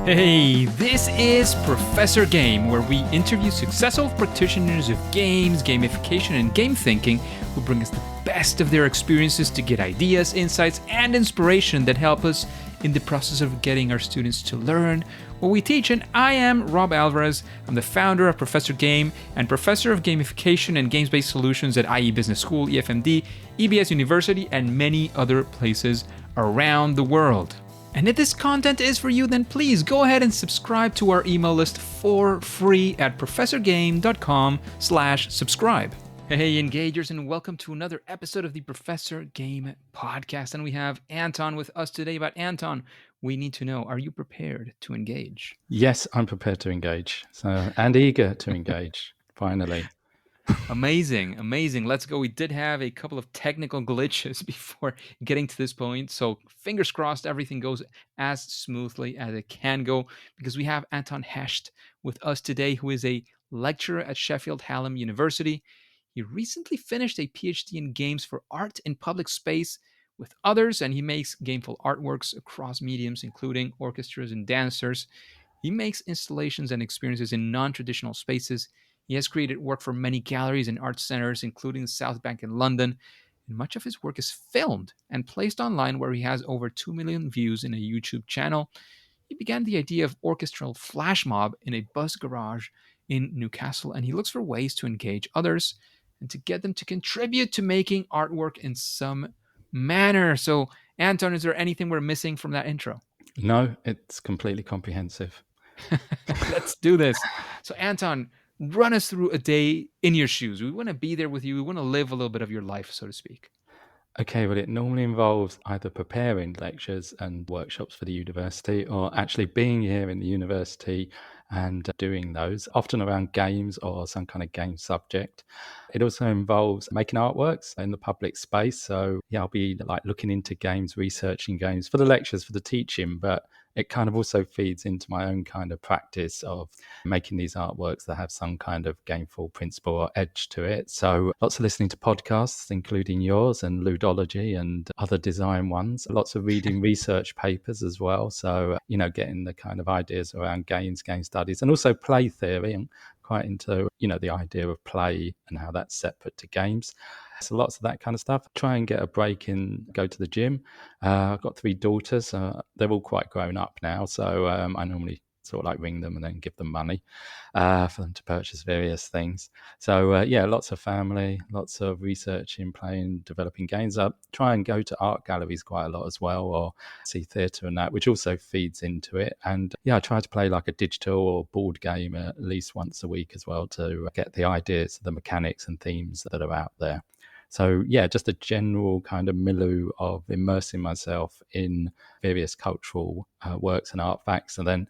Hey, this is Professor Game, where we interview successful practitioners of games, gamification, and game thinking who bring us the best of their experiences to get ideas, insights, and inspiration that help us in the process of getting our students to learn what we teach. And I am Rob Alvarez. I'm the founder of Professor Game and professor of gamification and games-based solutions at IE Business School, EFMD, EBS University, and many other places around the world. And if this content is for you, then please go ahead and subscribe to our email list for free at professorgame.com/subscribe. Hey, engagers, and welcome to another episode of the Professor Game podcast. And we have Anton with us today. But Anton, we need to know, are you prepared to engage? Yes, I'm prepared to engage. And eager to engage, finally. Amazing. Let's go. We did have a couple of technical glitches before getting to this point. So fingers crossed everything goes as smoothly as it can go, because we have Anton Hecht with us today, who is a lecturer at Sheffield Hallam University. He recently finished a Ph.D. in games for art in public space with others, and he makes gameful artworks across mediums, including orchestras and dancers. He makes installations and experiences in non-traditional spaces. He has created work for many galleries and art centers, including the South Bank in London. And much of his work is filmed and placed online, where he has over 2 million views in a YouTube channel. He began the idea of Orchestral Flashmob in a bus garage in Newcastle, and he looks for ways to engage others and to get them to contribute to making artwork in some manner. So, Anton, is there anything we're missing from that intro? No, it's completely comprehensive. Let's do this. So, Anton, run us through a day in your shoes. We want to be there with you. We want to live a little bit of your life, so to speak. Okay, well, it normally involves either preparing lectures and workshops for the university or actually being here in the university and doing those, often around games or some kind of game subject. It also involves making artworks in the public space. So, yeah, I'll be like looking into games, researching games for the lectures, for the teaching, but it kind of also feeds into my own kind of practice of making these artworks that have some kind of gameful principle or edge to it. So lots of listening to podcasts, including yours and Ludology and other design ones. Lots of reading research papers as well. So, getting the kind of ideas around games, game studies, and also play theory. I'm quite into, the idea of play and how that's separate to games. So lots of that kind of stuff. Try and get a break in, go to the gym. I've got 3 daughters. They're all quite grown up now. So I normally sort of like ring them and then give them money for them to purchase various things. So lots of family, lots of researching, playing, developing games. I try and go to art galleries quite a lot as well, or see theatre and that, which also feeds into it. And I try to play like a digital or board game at least once a week as well, to get the ideas, the mechanics and themes that are out there. So, just a general kind of milieu of immersing myself in various cultural works and artifacts, and then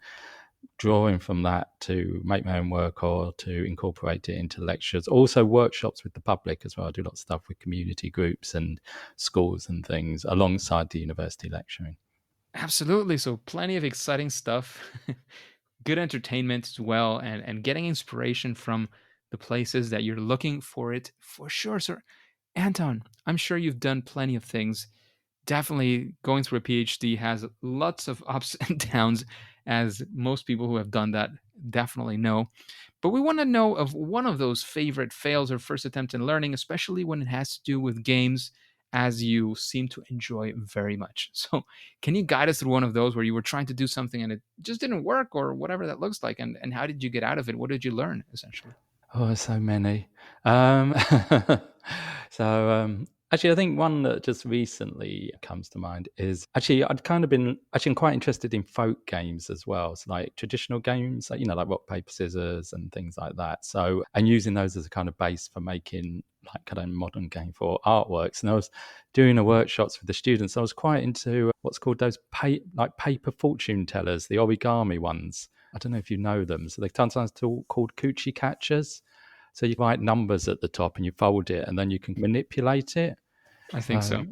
drawing from that to make my own work or to incorporate it into lectures. Also workshops with the public as well. I do lots of stuff with community groups and schools and things alongside the university lecturing. Absolutely. So plenty of exciting stuff, good entertainment as well, and getting inspiration from the places that you're looking for it for sure. So, Anton, I'm sure you've done plenty of things. Definitely going through a PhD has lots of ups and downs, as most people who have done that definitely know. But we want to know of one of those favorite fails or first attempt in learning, especially when it has to do with games, as you seem to enjoy very much. So can you guide us through one of those where you were trying to do something and it just didn't work, or whatever that looks like? And how did you get out of it? What did you learn, essentially? Oh, so many. Actually, I think one that just recently comes to mind is actually I'm quite interested in folk games as well. So like traditional games, like, like rock, paper, scissors and things like that. So, and using those as a kind of base for making like kind of modern game for artworks. And I was doing a workshops with the students. I was quite into what's called those paper fortune tellers, the origami ones. I don't know if you know them. So they're sometimes called coochie catchers. So you write numbers at the top and you fold it and then you can manipulate it. I think so.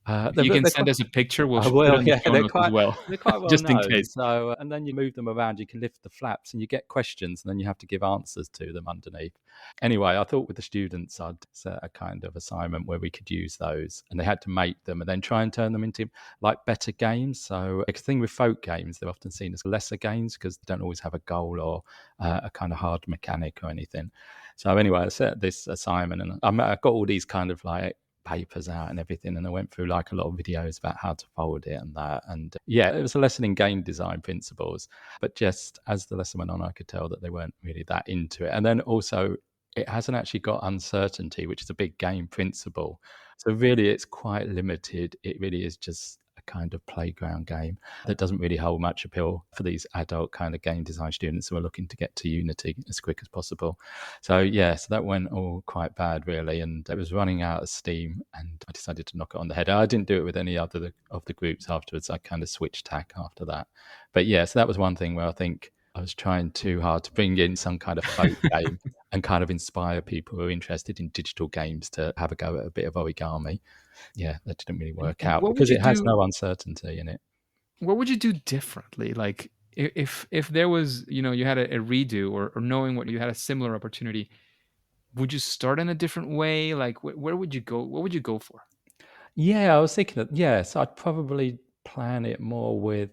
If you can They're send quite, us a picture, we'll I put it will, in the yeah, show notes as well, they're quite well just in known. case. So, and then you move them around, you can lift the flaps and you get questions, and then you have to give answers to them underneath. Anyway, I thought with the students, I'd set a kind of assignment where we could use those, and they had to make them and then try and turn them into like better games. So, the thing with folk games, they're often seen as lesser games because they don't always have a goal or a kind of hard mechanic or anything. So, anyway, I set this assignment, and I got all these kind of like papers out and everything, and I went through like a lot of videos about how to fold it and that. And yeah, it was a lesson in game design principles, but just as the lesson went on, I could tell that they weren't really that into it. And then also, it hasn't actually got uncertainty, which is a big game principle. So really, it's quite limited. It really is just a kind of playground game that doesn't really hold much appeal for these adult kind of game design students who are looking to get to Unity as quick as possible. So yeah, so that went all quite bad really, and it was running out of steam, and I decided to knock it on the head. I didn't do it with any other of the groups afterwards. I kind of switched tack after that. But yeah, so that was one thing where I think I was trying too hard to bring in some kind of folk game and kind of inspire people who are interested in digital games to have a go at a bit of origami. Yeah, that didn't really work And out what would because you it has do? no uncertainty in it. What would you do differently? Like if there was, you had a redo, or knowing what you had a similar opportunity, would you start in a different way? Like where would you go? What would you go for? Yeah, I was thinking that, yes, I'd probably plan it more with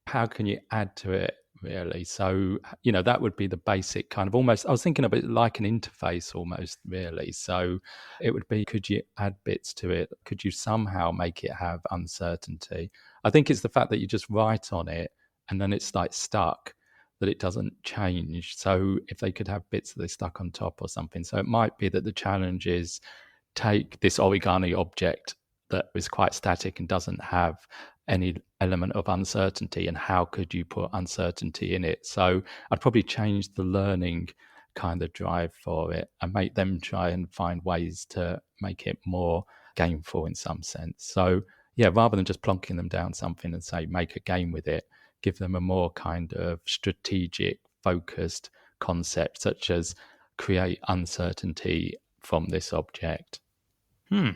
how can you add to it really. So, that would be the basic kind of, almost, I was thinking of it like an interface almost really. So it would be, could you add bits to it? Could you somehow make it have uncertainty? I think it's the fact that you just write on it and then it's like stuck, that it doesn't change. So if they could have bits that they stuck on top or something. So it might be that the challenge is take this origami object that is quite static and doesn't have any element of uncertainty, and how could you put uncertainty in it? So I'd probably change the learning kind of drive for it and make them try and find ways to make it more gameful in some sense. So yeah, rather than just plonking them down something and say make a game with it, give them a more kind of strategic focused concept, such as create uncertainty from this object. Hmm.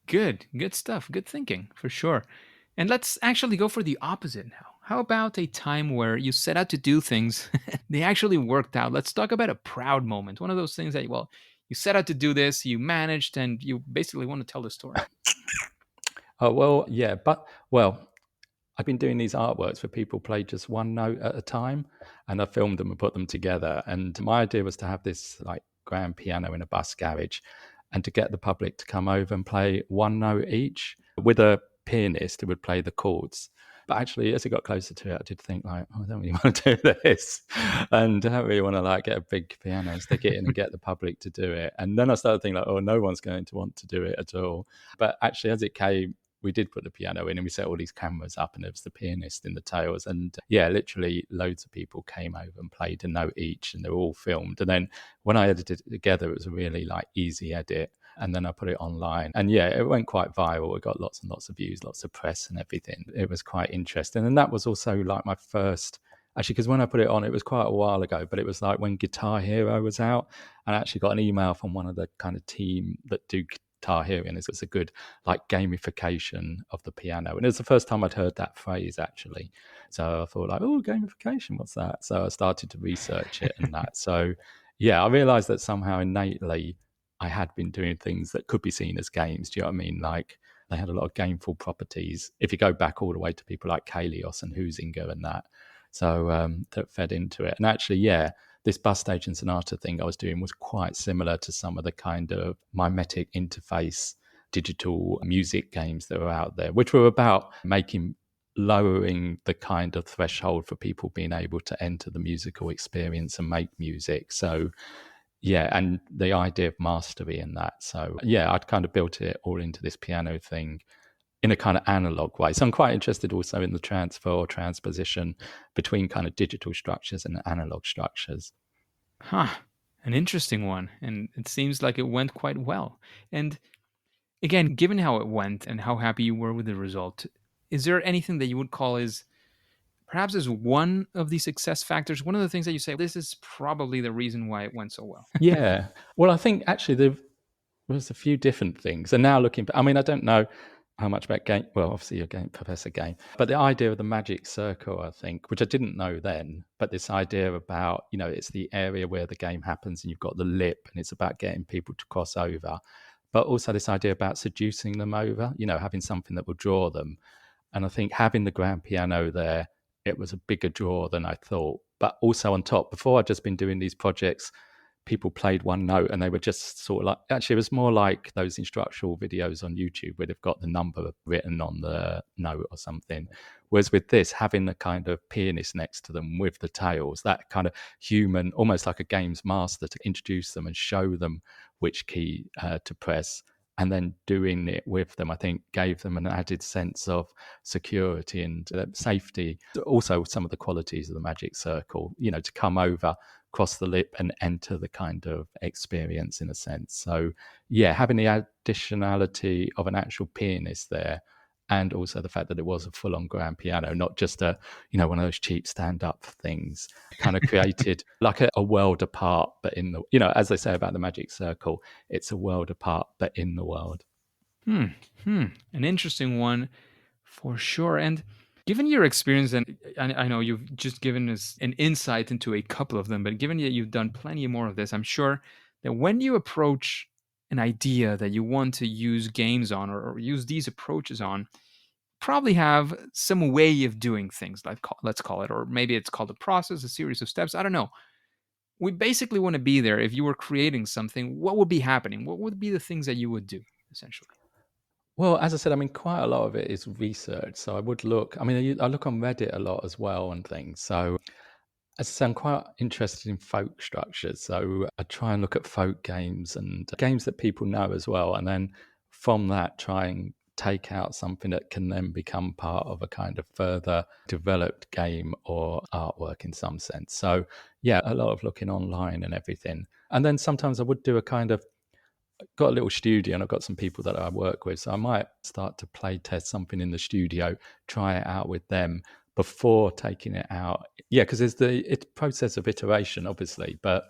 Good stuff. Good thinking, for sure. And let's actually go for the opposite now. How about a time where you set out to do things, they actually worked out? Let's talk about a proud moment. One of those things that, well, you set out to do this, you managed, and you basically want to tell the story. Oh, well, yeah, but well, I've been doing these artworks for people play just one note at a time, and I filmed them and put them together. And my idea was to have this like grand piano in a bus garage, and to get the public to come over and play one note each with a pianist who would play the chords. But actually, as it got closer to it, I did think like, oh, I don't really want to do this, and I don't really want to like get a big piano, stick it in, and get the public to do it. And then I started thinking like, oh, no one's going to want to do it at all. But actually, as it came, we did put the piano in and we set all these cameras up, and there was the pianist in the tails, and yeah, literally loads of people came over and played a note each, and they were all filmed. And then when I edited it together, it was a really like easy edit, and then I put it online, and yeah, it went quite viral. It got lots and lots of views, lots of press and everything. It was quite interesting, and that was also like my first, actually, because when I put it on, it was quite a while ago, but it was like when Guitar Hero was out, and I actually got an email from one of the kind of team that do Guitar Hero, and it's a good like gamification of the piano. And it was the first time I'd heard that phrase actually. So I thought like, oh, gamification, what's that? So I started to research it and that. So yeah, I realized that somehow innately I had been doing things that could be seen as games. Do you know what I mean? Like they had a lot of gameful properties. If you go back all the way to people like Kalios and Huizinga and that. So that fed into it. And actually, yeah, this bus station sonata thing I was doing was quite similar to some of the kind of mimetic interface digital music games that were out there, which were about lowering the kind of threshold for people being able to enter the musical experience and make music. So yeah, and the idea of mastery in that. So yeah, I'd kind of built it all into this piano thing in a kind of analog way. So I'm quite interested also in the transfer or transposition between kind of digital structures and analog structures. Huh. An interesting one. And it seems like it went quite well. And again, given how it went and how happy you were with the result, is there anything that you would call is perhaps as one of the success factors, one of the things that you say, this is probably the reason why it went so well? Yeah. Well, I think actually there was a few different things. And now looking back, I mean, I don't know how much about game? Well, obviously you're game Professor Game, but the idea of the magic circle, I think, which I didn't know then, but this idea about, it's the area where the game happens, and you've got the lip, and it's about getting people to cross over, but also this idea about seducing them over, having something that will draw them. And I think having the grand piano there, it was a bigger draw than I thought. But also on top, before I'd just been doing these projects, people played one note and they were just sort of like, actually, it was more like those instructional videos on YouTube where they've got the number written on the note or something. Whereas with this, having the kind of pianist next to them with the tails, that kind of human, almost like a games master, to introduce them and show them which key to press, and then doing it with them, I think gave them an added sense of security and safety. Also, some of the qualities of the magic circle, to come over, cross the lip, and enter the kind of experience in a sense. So, yeah, having the additionality of an actual pianist there, and also the fact that it was a full-on grand piano, not just one of those cheap stand-up things, kind of created like a world apart, but in the, as they say about the magic circle, it's a world apart, but in the world. An interesting one for sure. And given your experience, and I know you've just given us an insight into a couple of them, but given that you've done plenty more of this, I'm sure that when you approach an idea that you want to use games on, or use these approaches on, probably have some way of doing things, like let's call it, or maybe it's called a process, a series of steps. I don't know. We basically want to be there. If you were creating something, what would be happening? What would be the things that you would do, essentially? Well, as I said, I mean, quite a lot of it is research. So I would look, I mean, I look on Reddit a lot as well and things. So as I say, I'm quite interested in folk structures. So I try and look at folk games and games that people know as well. And then from that, try and take out something that can then become part of a kind of further developed game or artwork in some sense. So yeah, a lot of looking online and everything. And then sometimes I would do a kind of, got a little studio and I've got some people that I work with. So I might start to play test something in the studio, try it out with them before taking it out. Yeah, because there's it's process of iteration, obviously. But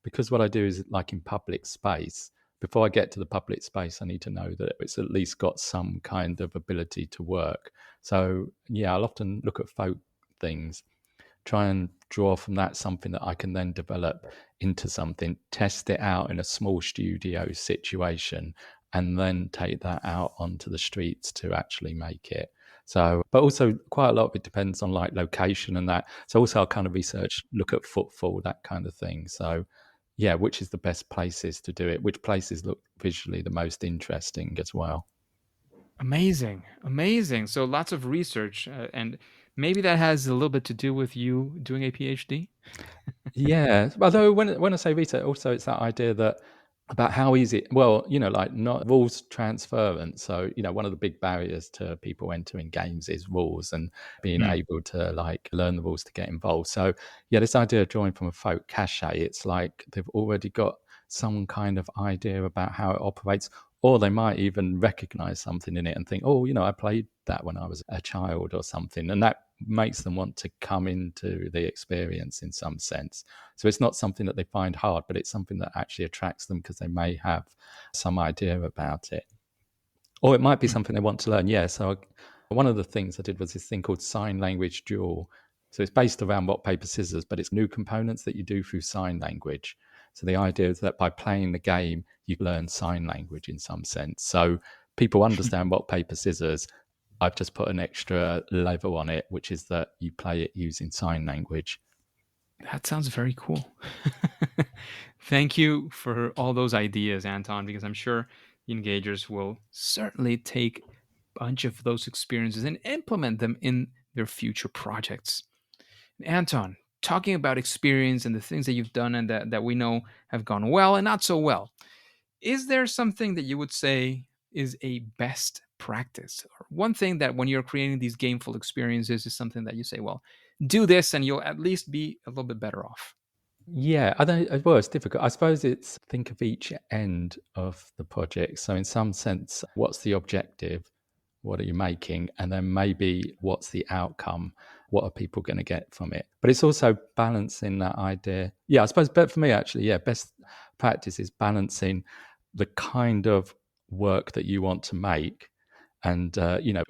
because what I do is like in public space, before I get to the public space, I need to know that it's at least got some kind of ability to work. So yeah, I'll often look at folk things, try and draw from that something that I can then develop into something, test it out in a small studio situation, and then take that out onto the streets to actually make it. So, but also quite a lot of it depends on like location and that. So also I'll kind of research, look at footfall, that kind of thing. So yeah, which is the best places to do it? Which places look visually the most interesting as well? Amazing, amazing. So lots of research, and maybe that has a little bit to do with you doing a PhD. Yeah, although when I say research, also it's that idea that about how easy, well, like not rules transference. So, one of the big barriers to people entering games is rules and being Hmm. able to like learn the rules to get involved. So, yeah, this idea of drawing from a folk cache, it's like they've already got some kind of idea about how it operates, or they might even recognize something in it and think, oh, I played that when I was a child or something. And that makes them want to come into the experience in some sense. So it's not something that they find hard, but it's something that actually attracts them because they may have some idea about it. Or it might be Hmm. something they want to learn. Yeah. So one of the things I did was this thing called sign language duel. So it's based around rock, paper, scissors, but it's new components that you do through sign language. So the idea is that by playing the game, you learn sign language in some sense. So people understand rock, paper, scissors. I've just put an extra level on it, which is that you play it using sign language. That sounds very cool. Thank you for all those ideas, Anton, because I'm sure the engagers will certainly take a bunch of those experiences and implement them in their future projects. Anton, talking about experience and the things that you've done and that we know have gone well and not so well, is there something that you would say is a best practice, or one thing that when you're creating these gameful experiences is something that you say, well, do this and you'll at least be a little bit better off? Yeah, I don't. Well, it's difficult. I suppose it's think of each end of the project. So, in some sense, what's the objective? What are you making? And then maybe what's the outcome? What are people going to get from it? But it's also balancing that idea. Yeah, I suppose. But for me, actually, yeah, best practice is balancing the kind of work that you want to make and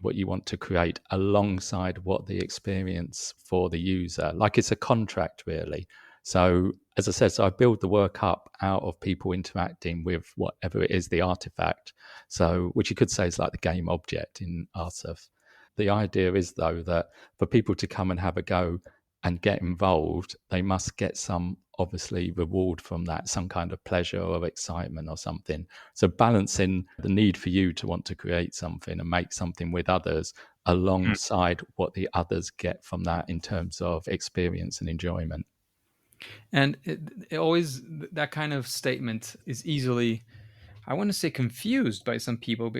what you want to create alongside what the experience for the user, like it's a contract really. So as I said, so I build the work up out of people interacting with whatever it is, the artifact, so which you could say is like the game object in Arsuf. The idea is though that for people to come and have a go and get involved, they must get some obviously reward from that, some kind of pleasure or excitement or something. So balancing the need for you to want to create something and make something with others Mm. alongside what the others get from that in terms of experience and enjoyment. And it always, that kind of statement is easily, I want to say, confused by some people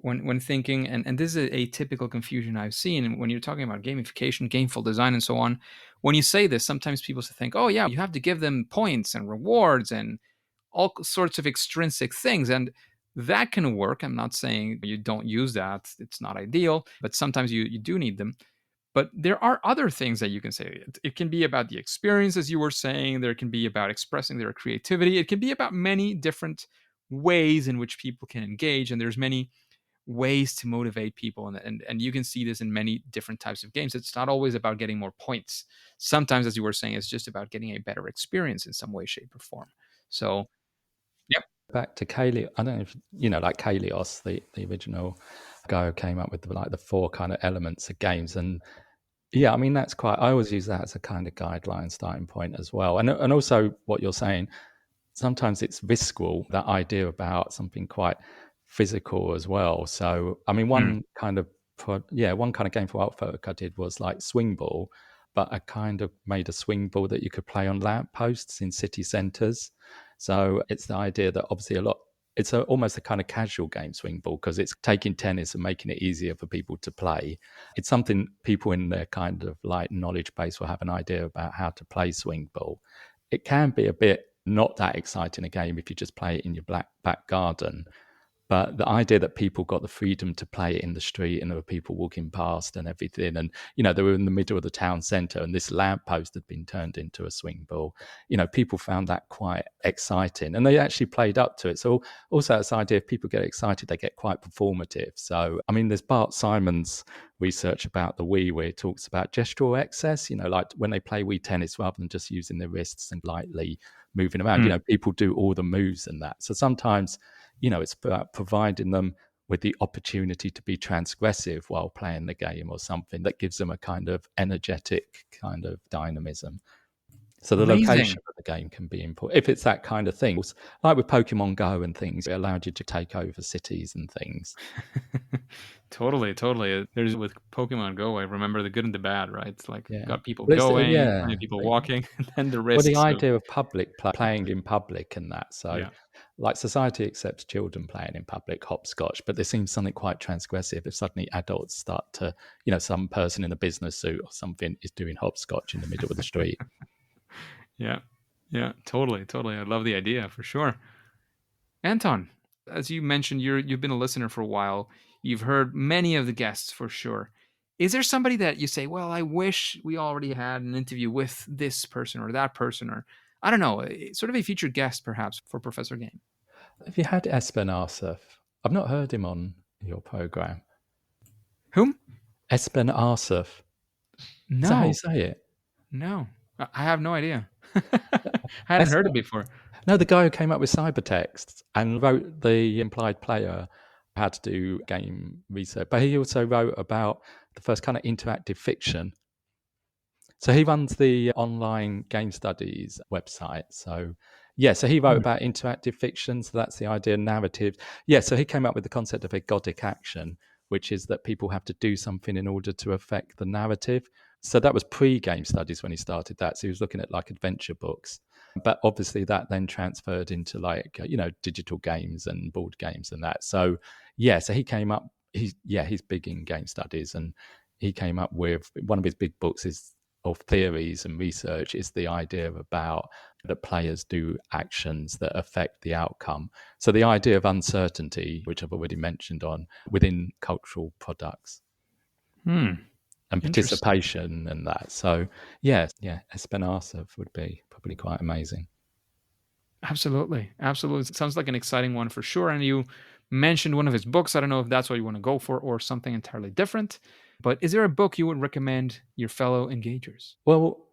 when thinking, and this is a typical confusion I've seen when you're talking about gamification, gameful design, and so on. When you say this, sometimes people think, "Oh yeah, you have to give them points and rewards and all sorts of extrinsic things," and that can work. I'm not saying you don't use that; it's not ideal, but sometimes you do need them. But there are other things that you can say. It can be about the experience, as you were saying. There can be about expressing their creativity. It can be about many different ways in which people can engage. And there's many ways to motivate people. And you can see this in many different types of games. It's not always about getting more points. Sometimes, as you were saying, it's just about getting a better experience in some way, shape, or form. So, yep. Back to Kalios, I don't know if like Kalios, the original guy who came up with like the four kind of elements of games. And yeah, I mean that's quite, I always use that as a kind of guideline starting point as well. And also what you're saying, sometimes it's visceral, that idea about something quite physical as well. So, I mean, Mm, one kind of game for artwork I did was like swing ball, but I kind of made a swing ball that you could play on lampposts in city centres. So it's the idea that obviously it's almost a kind of casual game, swing ball, because it's taking tennis and making it easier for people to play. It's something people in their kind of like knowledge base will have an idea about how to play swing ball. It can be a bit not that exciting a game if you just play it in your back garden. But the idea that people got the freedom to play it in the street and there were people walking past and everything, and they were in the middle of the town centre and this lamppost had been turned into a swing ball. People found that quite exciting and they actually played up to it. So also this idea, if people get excited, they get quite performative. So I mean, there's Bart Simon's research about the Wii where it talks about gestural excess. Like when they play Wii tennis, rather than just using their wrists and lightly moving around, mm. people do all the moves and that. So sometimes it's about providing them with the opportunity to be transgressive while playing the game or something that gives them a kind of energetic kind of dynamism. So the Amazing. location of the game can be important if it's that kind of thing. Like with Pokemon Go and things, it allowed you to take over cities and things. Totally, totally. There's with Pokemon Go, I remember the good and the bad, right? It's like Yeah. got people But it's, going, yeah. plenty of people walking, and then the Well, the risks of, idea of playing in public and that. So, yeah. like society accepts children playing in public hopscotch, but there seems something quite transgressive if suddenly adults start to, some person in a business suit or something is doing hopscotch in the middle of the street. Yeah. Yeah, totally, totally. I love the idea for sure. Anton, as you mentioned, you've been a listener for a while. You've heard many of the guests for sure. Is there somebody that you say, well, I wish we already had an interview with this person or that person, or I don't know, sort of a featured guest perhaps for Professor Game? Have you had Espen Arsuf? I've not heard him on your program. Whom? Espen Arsuf. Is that how you No, say it? no. I have no idea. I hadn't heard it Espen, before. no, the guy who came up with cybertext and wrote the implied player how to do game research, but he also wrote about the first kind of interactive fiction. So he runs the online game studies website. So yeah, so he wrote Mm, about interactive fiction. So that's the idea, narrative. Yeah, so he came up with the concept of egodic action, which is that people have to do something in order to affect the narrative. So that was pre-game studies when he started that. So he was looking at like adventure books. But obviously that then transferred into like, digital games and board games and that. So yeah, so he came up, he's big in game studies and he came up with one of his big books is of theories and research is the idea about that players do actions that affect the outcome. So the idea of uncertainty, which I've already mentioned on within cultural products hmm. and Interesting. participation and that. So yeah, Espinaza would be probably quite amazing. Absolutely. Absolutely. It sounds like an exciting one for sure. And you mentioned one of his books. I don't know if that's what you want to go for or something entirely different. But is there a book you would recommend your fellow engagers? Well,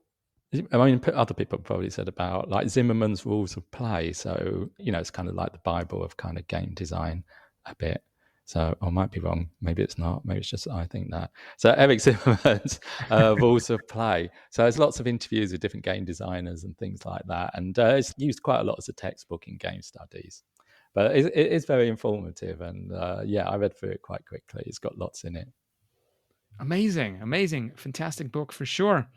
I mean, other people probably said about like Zimmerman's Rules of Play. So, it's kind of like the Bible of kind of game design a bit. So I might be wrong. Maybe it's not. Maybe it's just I think that. So Eric Zimmerman's Rules of Play. So there's lots of interviews with different game designers and things like that. And it's used quite a lot as a textbook in game studies. But it is very informative. And yeah, I read through it quite quickly. It's got lots in it. Amazing, amazing, fantastic book for sure.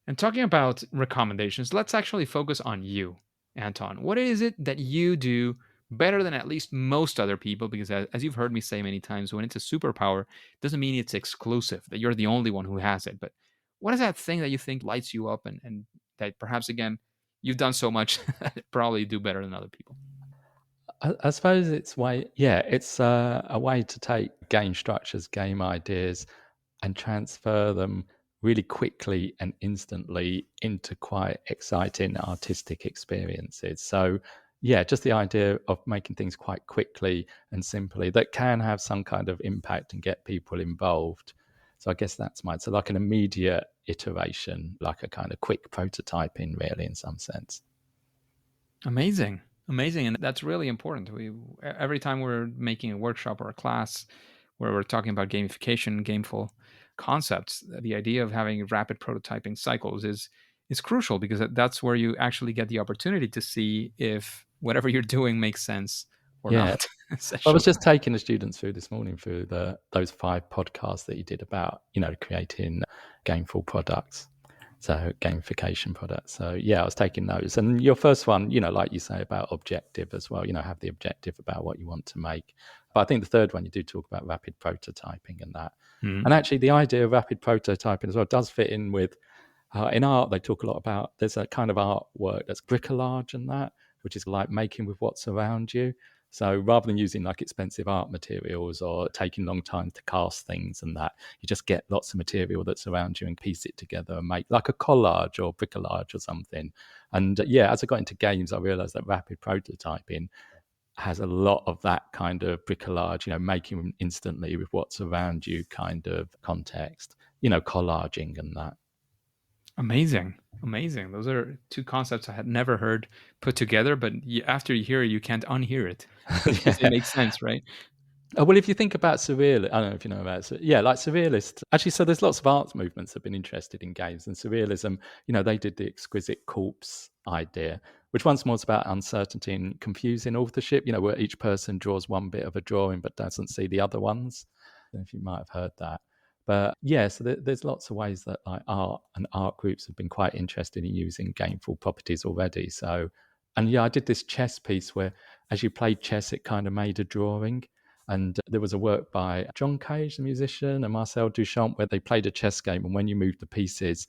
And talking about recommendations, let's actually focus on you, Anton. What is it that you do better than at least most other people? Because as you've heard me say many times, when it's a superpower, it doesn't mean it's exclusive, that you're the only one who has it. But what is that thing that you think lights you up and that perhaps, again, you've done so much, probably do better than other people? I suppose it's a way to take game structures, game ideas, and transfer them really quickly and instantly into quite exciting artistic experiences. So, yeah, just the idea of making things quite quickly and simply that can have some kind of impact and get people involved. So, I guess that's mine. So, like an immediate iteration, like a kind of quick prototyping, really, in some sense. Amazing. Amazing. And that's really important. Every time we're making a workshop or a class where we're talking about gamification, gameful concepts, the idea of having rapid prototyping cycles is crucial because that's where you actually get the opportunity to see if whatever you're doing makes sense or Yeah, not, I was essentially. just taking the students through this morning through those 5 podcasts that you did about, creating gameful products, so gamification products. So yeah, I was taking those. And your first one, like you say about objective as well, have the objective about what you want to make. But I think the third one, you do talk about rapid prototyping and that. Mhm. And actually the idea of rapid prototyping as well does fit in with, in art, they talk a lot about, there's a kind of artwork that's bricolage and that, which is like making with what's around you. So rather than using like expensive art materials or taking long time to cast things and that, you just get lots of material that's around you and piece it together and make like a collage or bricolage or something. And yeah, as I got into games, I realized that rapid prototyping has a lot of that kind of bricolage, making instantly with what's around you kind of context, collaging and that. Amazing. Amazing. Those are two concepts I had never heard put together, but after you hear it, you can't unhear it because it Yeah. makes sense, right? Well, if you think about surreal, I don't know if you know about it. Yeah, like surrealist. Actually, so there's lots of arts movements that have been interested in games and surrealism. They did the exquisite corpse idea, which once more is about uncertainty and confusing authorship. Where each person draws one bit of a drawing but doesn't see the other ones. I don't know if you might have heard that. But yeah, so there's lots of ways that like art and art groups have been quite interested in using gameful properties already. So, and yeah, I did this chess piece where as you played chess, it kind of made a drawing. And there was a work by John Cage, the musician, and Marcel Duchamp, where they played a chess game. And when you moved the pieces,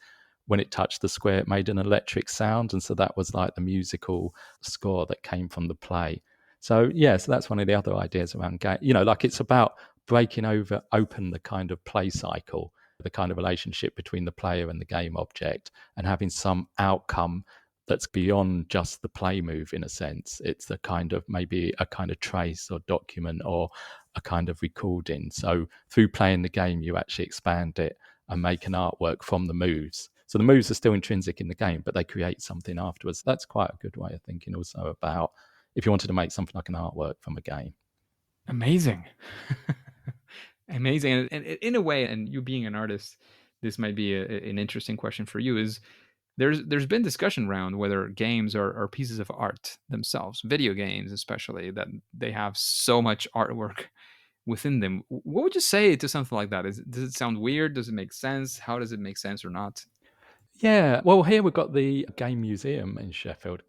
when it touched the square, it made an electric sound. And so that was like the musical score that came from the play. So, yeah, so that's one of the other ideas around game. Like it's about breaking open the kind of play cycle, the kind of relationship between the player and the game object, and having some outcome that's beyond just the play move in a sense. It's a kind of maybe a kind of trace or document or a kind of recording. So through playing the game, you actually expand it and make an artwork from the moves. So the moves are still intrinsic in the game, but they create something afterwards. That's quite a good way of thinking also about if you wanted to make something like an artwork from a game. Amazing. Amazing. And in a way, and you being an artist, this might be an interesting question for you is there's been discussion around whether games are pieces of art themselves, video games especially, that they have so much artwork within them. What would you say to something like that? Does it sound weird? Does it make sense? How does it make sense or not? Yeah, well, here we've got the Game Museum in Sheffield.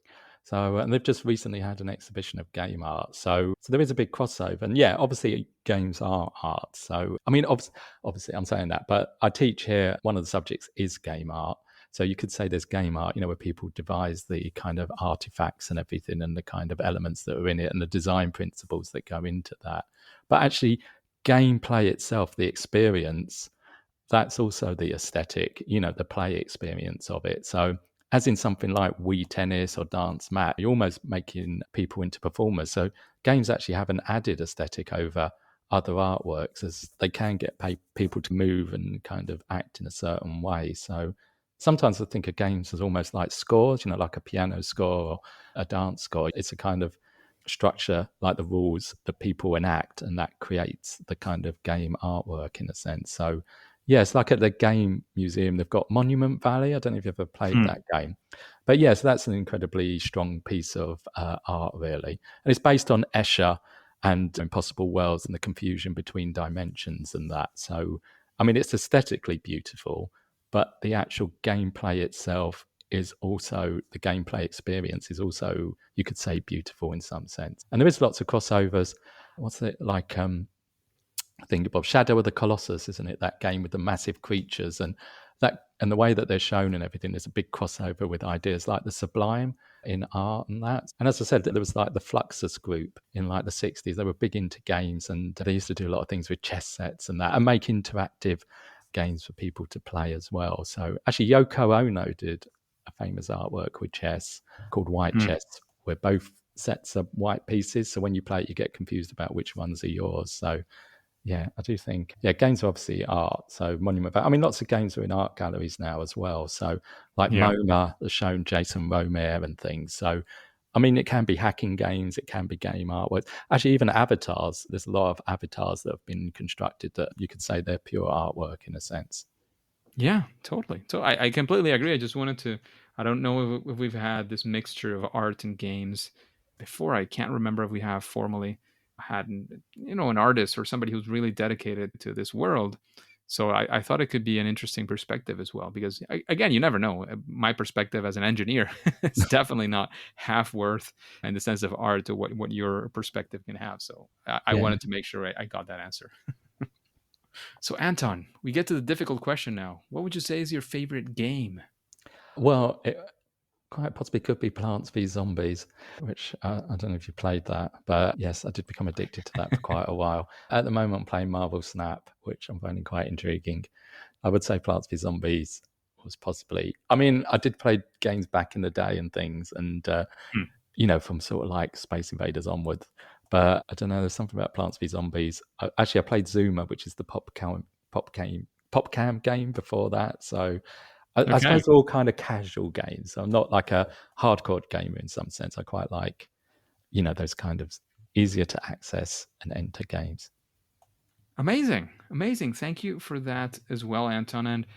So, and they've just recently had an exhibition of game art. So there is a big crossover. And yeah, obviously, games are art. So, I mean, obviously, I'm saying that, but I teach here, one of the subjects is game art. So you could say there's game art, where people devise the kind of artifacts and everything and the kind of elements that are in it and the design principles that go into that. But actually, gameplay itself, the experience, that's also the aesthetic, the play experience of it. So, as in something like Wii Tennis or Dance Mat, you're almost making people into performers. So, games actually have an added aesthetic over other artworks, as they can get people to move and kind of act in a certain way. So sometimes I think of games as almost like scores, like a piano score or a dance score. It's a kind of structure like the rules that people enact, and that creates the kind of game artwork in a sense. So yeah, it's like at the game museum, they've got Monument Valley. I don't know if you've ever played that game, but yes, that's an incredibly strong piece of art, really. And it's based on Escher and Impossible Worlds and the confusion between dimensions and that. So, I mean, it's aesthetically beautiful, but the actual gameplay itself is also, the gameplay experience is also, you could say, beautiful in some sense. And there is lots of crossovers. What's it like? I think of Shadow of the Colossus, isn't it? That game with the massive creatures and the way that they're shown and everything. There's a big crossover with ideas like the sublime in art and that. And as I said, there was like the Fluxus group in like the 60s. They were big into games, and they used to do a lot of things with chess sets and that, and make interactive games for people to play as well. So actually, Yoko Ono did a famous artwork with chess called White Chess, where both sets are white pieces. So when you play it, you get confused about which ones are yours. So yeah, I do think, games are obviously art. So Monument, I mean, lots of games are in art galleries now as well. So like MoMA has shown Jason Romare and things. So, I mean, it can be hacking games, it can be game artwork. Actually, even avatars, there's a lot of avatars that have been constructed that you could say they're pure artwork in a sense. Yeah, totally. So I completely agree. I just wanted to, I don't know if we've had this mixture of art and games before. I can't remember if we have formally had, an artist or somebody who's really dedicated to this world. So I thought it could be an interesting perspective as well, because again, you never know. My perspective as an engineer is definitely not half worth in the sense of art to what your perspective can have. So I wanted to make sure I got that answer. So Anton, we get to the difficult question now. What would you say is your favorite game? Well, it quite possibly could be Plants v Zombies, which I don't know if you played that, but yes, I did become addicted to that for quite a while. At the moment, I'm playing Marvel Snap, which I'm finding quite intriguing. I would say Plants v Zombies was possibly, I mean, I did play games back in the day and things, and from sort of like Space Invaders onwards. But I don't know, there's something about Plants v Zombies. I played Zuma, which is the PopCam game before that. So I suppose they're all kind of casual games. So I'm not like a hardcore gamer in some sense. I quite like, those kind of easier to access and enter games. Amazing. Thank you for that as well, Anton. And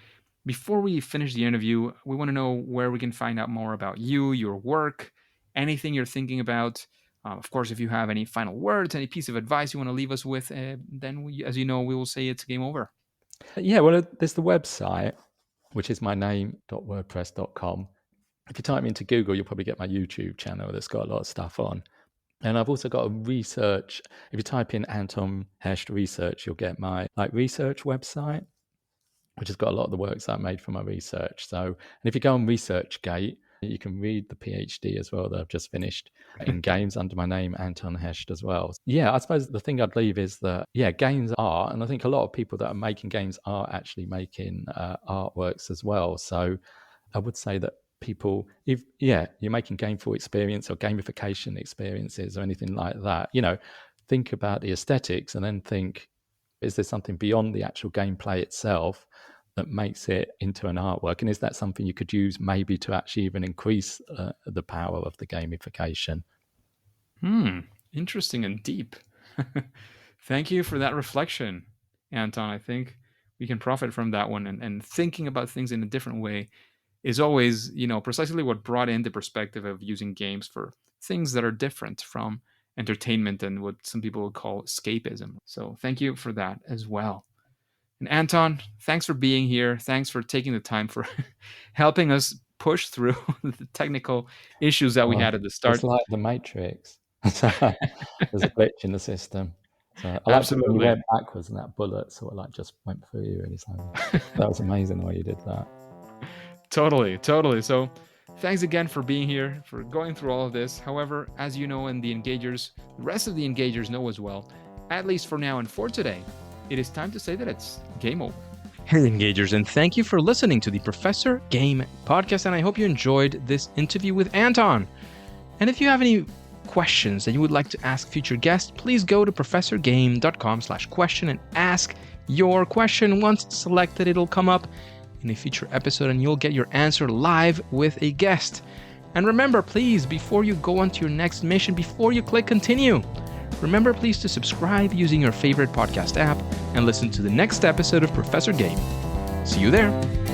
before we finish the interview, we want to know where we can find out more about you, your work, anything you're thinking about. Of course, if you have any final words, any piece of advice you want to leave us with, then as you know, we will say it's game over. Yeah, well, there's the website, which is my name.wordpress.com. If you type me into Google, you'll probably get my YouTube channel that's got a lot of stuff on. And I've also got a research. If you type in Anton Hecht research, you'll get my research website, which has got a lot of the works I made for my research. So, and if you go on ResearchGate, you can read the Ph.D. as well that I've just finished in games under my name, Anton Hecht, as well. Yeah, I suppose the thing I'd leave is that, games are, and I think a lot of people that are making games are actually making artworks as well. So I would say that people, if you're making gameful experience or gamification experiences or anything like that, think about the aesthetics and then think, is there something beyond the actual gameplay itself that makes it into an artwork? And is that something you could use maybe to actually even increase the power of the gamification? Interesting and deep. Thank you for that reflection, Anton. I think we can profit from that one, and thinking about things in a different way is always, precisely what brought in the perspective of using games for things that are different from entertainment and what some people would call escapism. So thank you for that as well. And Anton, thanks for being here. Thanks for taking the time for helping us push through the technical issues that we had at the start. It's like the Matrix. There's a glitch in the system. So I liked it when you went backwards and that bullet sort of just went through you. And that was amazing the way you did that. Totally. So thanks again for being here, for going through all of this. However, as you know, and the rest of the engagers know as well, at least for now and for today, it is time to say that it's game over. Hey, engagers, and thank you for listening to the Professor Game podcast, and I hope you enjoyed this interview with Anton. And if you have any questions that you would like to ask future guests, please go to professorgame.com/question and ask your question. Once selected, it'll come up in a future episode and you'll get your answer live with a guest. And remember, please, before you go on to your next mission, before you click continue, remember please to subscribe using your favorite podcast app and listen to the next episode of Professor Game. See you there.